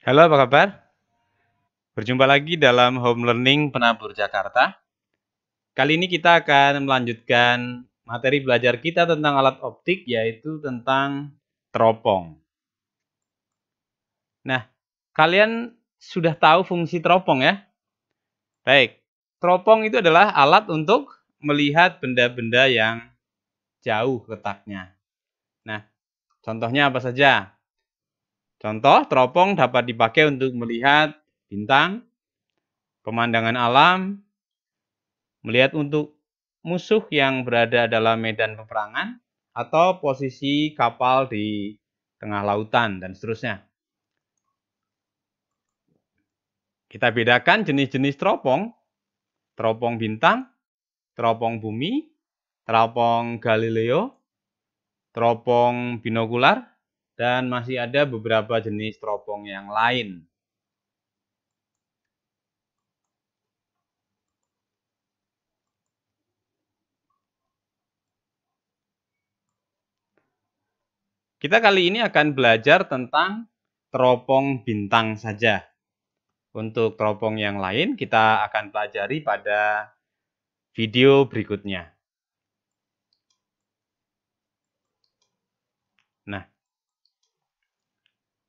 Halo, apa kabar? Berjumpa lagi dalam Home Learning Penabur Jakarta. Kali ini kita akan melanjutkan materi belajar kita tentang alat optik, yaitu tentang teropong. Nah, kalian sudah tahu fungsi teropong ya? Baik, teropong itu adalah alat untuk melihat benda-benda yang jauh letaknya. Nah, contohnya apa saja? Contoh, teropong dapat dipakai untuk melihat bintang, pemandangan alam, melihat untuk musuh yang berada dalam medan peperangan, atau posisi kapal di tengah lautan, dan seterusnya. Kita bedakan jenis-jenis teropong: teropong bintang, teropong bumi, teropong Galileo, teropong binokular, dan masih ada beberapa jenis teropong yang lain. Kita kali ini akan belajar tentang teropong bintang saja. Untuk teropong yang lain kita akan pelajari pada video berikutnya. Nah,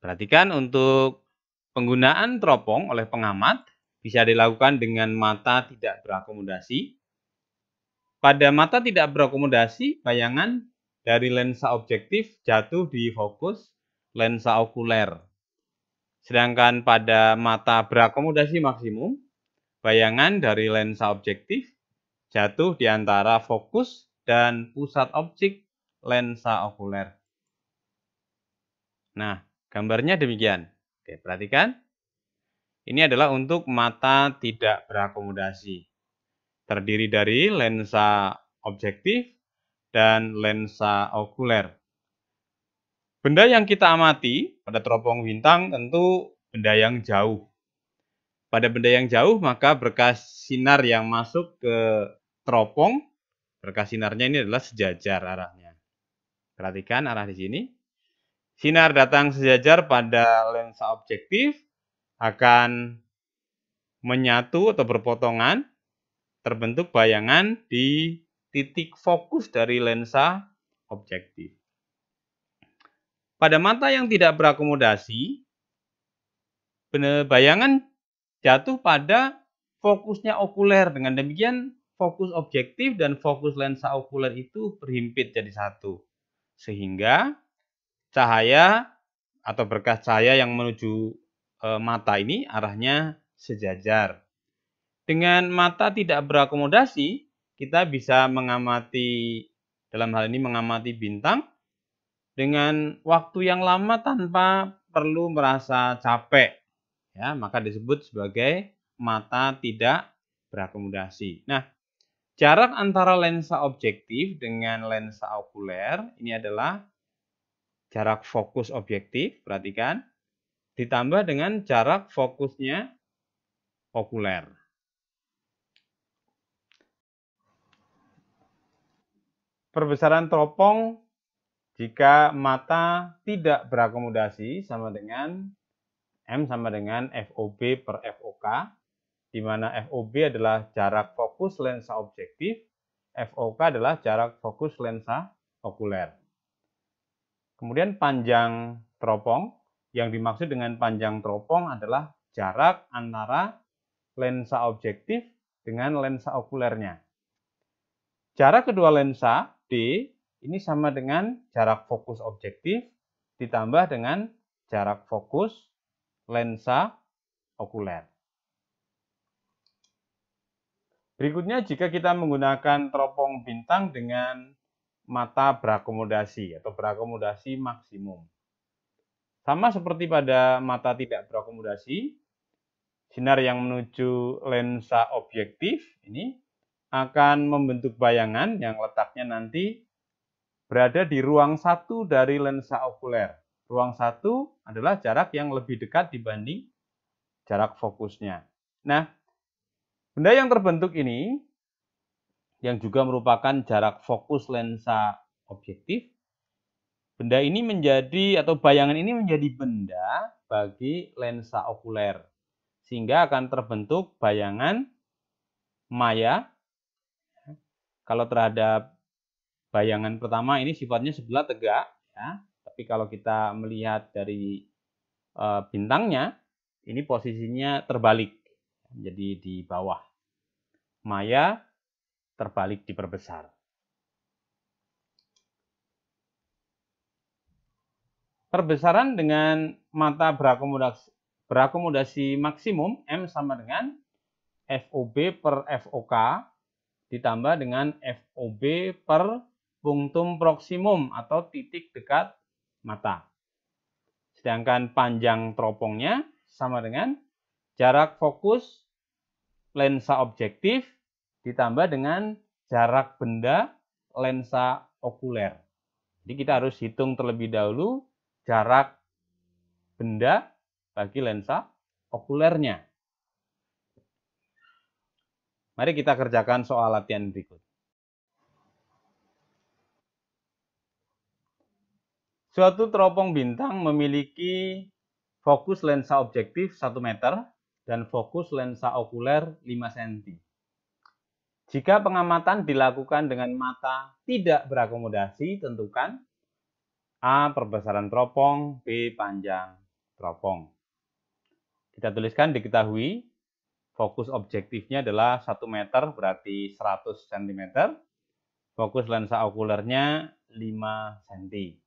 perhatikan untuk penggunaan teropong oleh pengamat bisa dilakukan dengan mata tidak berakomodasi. Pada mata tidak berakomodasi, bayangan dari lensa objektif jatuh di fokus lensa okuler. Sedangkan pada mata berakomodasi maksimum, bayangan dari lensa objektif jatuh di antara fokus dan pusat objek lensa okuler. Nah, gambarnya demikian. Oke, perhatikan. Ini adalah untuk mata tidak berakomodasi. Terdiri dari lensa objektif dan lensa okuler. Benda yang kita amati pada teropong bintang tentu benda yang jauh. Pada benda yang jauh, maka berkas sinar yang masuk ke teropong, berkas sinarnya ini adalah sejajar arahnya. Perhatikan arah di sini. Sinar datang sejajar pada lensa objektif akan menyatu atau berpotongan, terbentuk bayangan di titik fokus dari lensa objektif. Pada mata yang tidak berakomodasi, bayangan jatuh pada fokusnya okuler. Dengan demikian, fokus objektif dan fokus lensa okuler itu berhimpit jadi satu. Sehingga cahaya atau berkas cahaya yang menuju mata ini arahnya sejajar. Dengan mata tidak berakomodasi, kita bisa mengamati, dalam hal ini mengamati bintang dengan waktu yang lama tanpa perlu merasa capek. Ya, maka disebut sebagai mata tidak berakomodasi. Nah, jarak antara lensa objektif dengan lensa okuler ini adalah jarak fokus objektif, perhatikan, ditambah dengan jarak fokusnya okuler. Perbesaran teropong jika mata tidak berakomodasi sama dengan M sama dengan FOB per FOK, di mana FOB adalah jarak fokus lensa objektif, FOK adalah jarak fokus lensa okuler. Kemudian panjang teropong, yang dimaksud dengan panjang teropong adalah jarak antara lensa objektif dengan lensa okulernya. Jarak kedua lensa, D, ini sama dengan jarak fokus objektif ditambah dengan jarak fokus lensa okuler. Berikutnya, jika kita menggunakan teropong bintang dengan mata berakomodasi atau berakomodasi maksimum. Sama seperti pada mata tidak berakomodasi, sinar yang menuju lensa objektif ini akan membentuk bayangan yang letaknya nanti berada di ruang 1 dari lensa okuler. Ruang 1 adalah jarak yang lebih dekat dibanding jarak fokusnya. Nah, benda yang terbentuk ini, yang juga merupakan jarak fokus lensa objektif, Benda ini menjadi, atau bayangan ini menjadi benda bagi lensa okuler, sehingga akan terbentuk bayangan maya. Kalau terhadap bayangan pertama ini sifatnya sebelah tegak, ya. Tapi kalau kita melihat dari bintangnya, ini posisinya terbalik, jadi di bawah. Maya terbalik diperbesar. Perbesaran dengan mata berakomodasi maksimum M sama dengan FOB per FOK ditambah dengan FOB per punktum proksimum atau titik dekat mata. Sedangkan panjang teropongnya sama dengan jarak fokus lensa objektif ditambah dengan jarak benda lensa okuler. Jadi kita harus hitung terlebih dahulu jarak benda bagi lensa okulernya. Mari kita kerjakan soal latihan berikut. Suatu teropong bintang memiliki fokus lensa objektif 1 meter dan fokus lensa okuler 5 cm. Jika pengamatan dilakukan dengan mata tidak berakomodasi, tentukan A. Perbesaran teropong, B. Panjang teropong. Kita tuliskan, diketahui fokus objektifnya adalah 1 meter, berarti 100 cm. Fokus lensa okulernya 5 cm.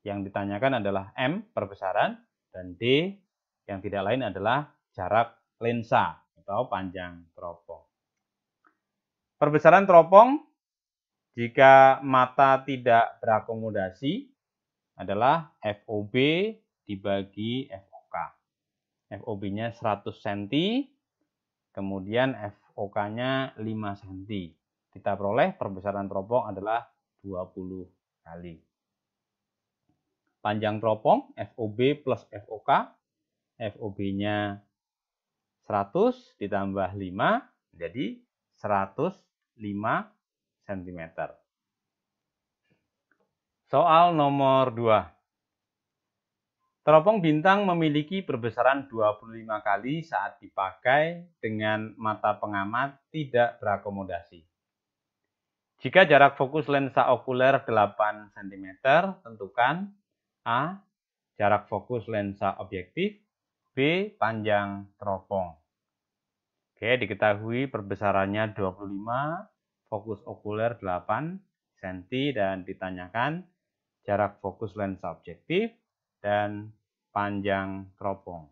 Yang ditanyakan adalah M, perbesaran, dan D, yang tidak lain adalah jarak lensa atau panjang teropong. Perbesaran teropong jika mata tidak berakomodasi adalah FOB dibagi FOK. FOB-nya 100 cm, kemudian FOK-nya 5 cm. Kita peroleh perbesaran teropong adalah 20 kali. Panjang teropong FOB plus FOK, FOB-nya 100 ditambah 5 jadi 105 cm. Soal nomor 2. Teropong bintang memiliki perbesaran 25 kali saat dipakai dengan mata pengamat tidak berakomodasi. Jika jarak fokus lensa okuler 8 cm, tentukan A. Jarak fokus lensa objektif, B. Panjang teropong. Oke, diketahui perbesarannya 25, fokus okuler 8 cm, dan ditanyakan jarak fokus lensa objektif dan panjang teropong.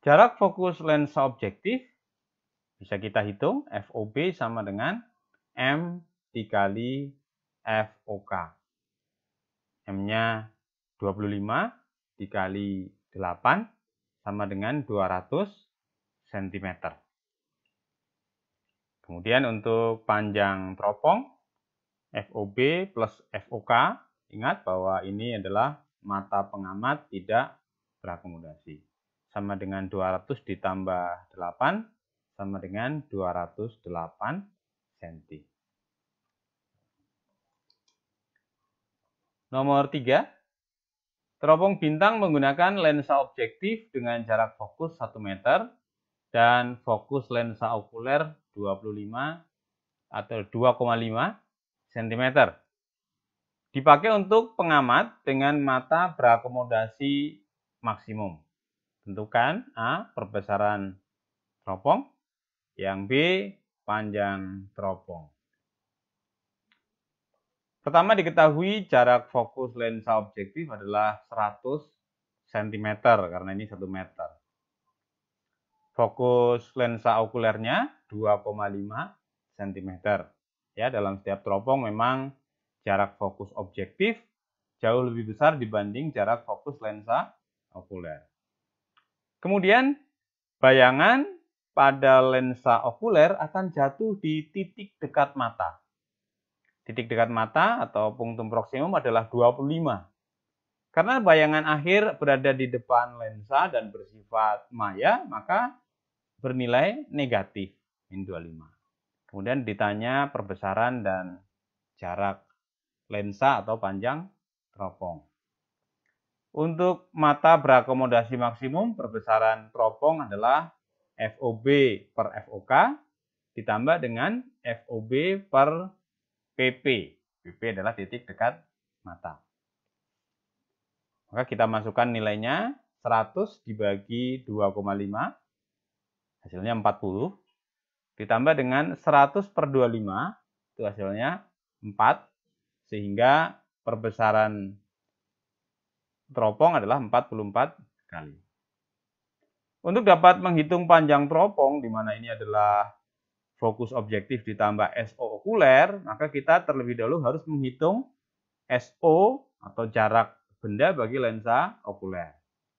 Jarak fokus lensa objektif bisa kita hitung, FOB sama dengan M dikali FOK. M-nya 25 dikali 8 sama dengan 200 cm. Kemudian untuk panjang teropong, FOB plus FOK, ingat bahwa ini adalah mata pengamat tidak berakomodasi. Sama dengan 200 ditambah 8, sama dengan 208 cm. Nomor 3. Teropong bintang menggunakan lensa objektif dengan jarak fokus 1 meter dan fokus lensa okuler 25 atau 2,5 cm. Dipakai untuk pengamat dengan mata berakomodasi maksimum. Tentukan A. Perbesaran teropong, yang B. Panjang teropong. Pertama, diketahui jarak fokus lensa objektif adalah 100 cm karena ini 1 meter. Fokus lensa okulernya 2,5 cm. Ya, dalam setiap teropong memang jarak fokus objektif jauh lebih besar dibanding jarak fokus lensa okuler. Kemudian bayangan pada lensa okuler akan jatuh di titik dekat mata. Titik dekat mata atau punktum proksimum adalah 25. Karena bayangan akhir berada di depan lensa dan bersifat maya, maka bernilai negatif, min 25. Kemudian ditanya perbesaran dan jarak lensa atau panjang teropong. Untuk mata berakomodasi maksimum, perbesaran teropong adalah FOB per FOK ditambah dengan FOB per PP. PP adalah titik dekat mata. Maka kita masukkan nilainya 100 dibagi 2,5, hasilnya 40. Ditambah dengan 100 per 25, itu hasilnya 4. Sehingga perbesaran teropong adalah 44 kali. Untuk dapat menghitung panjang teropong, di mana ini adalah fokus objektif ditambah SO okuler, maka kita terlebih dahulu harus menghitung SO atau jarak benda bagi lensa okuler.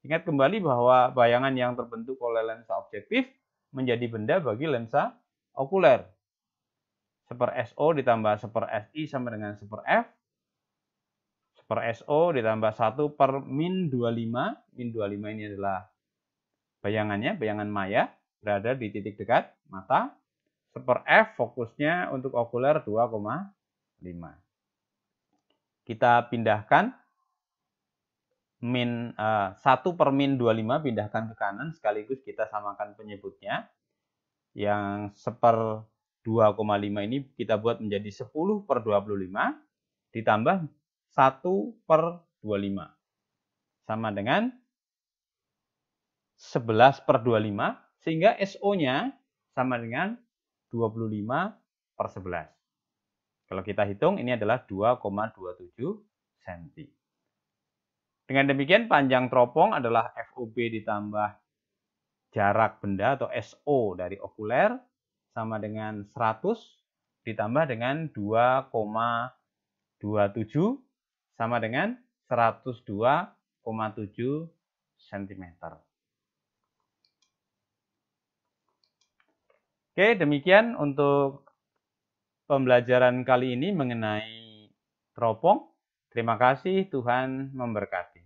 Ingat kembali bahwa bayangan yang terbentuk oleh lensa objektif menjadi benda bagi lensa okuler. 1/SO ditambah 1/SI sama dengan 1/F. 1/SO ditambah 1 per min 25. Min 25 ini adalah bayangannya, bayangan maya, berada di titik dekat mata. 1/F fokusnya untuk okuler 2,5. Kita pindahkan 1 per min 25 pindahkan ke kanan, sekaligus kita samakan penyebutnya. Yang 1/2,5 ini kita buat menjadi 10 per 25 ditambah 1 per 25. Sama dengan 11 per 25, sehingga SO-nya sama dengan 25 per 11. Kalau kita hitung, ini adalah 2,27 cm. Dengan demikian, panjang teropong adalah FOB ditambah jarak benda atau SO dari okuler sama dengan 100 ditambah dengan 2,27 sama dengan 102,7 cm. Oke, demikian untuk pembelajaran kali ini mengenai teropong. Terima kasih, Tuhan memberkati.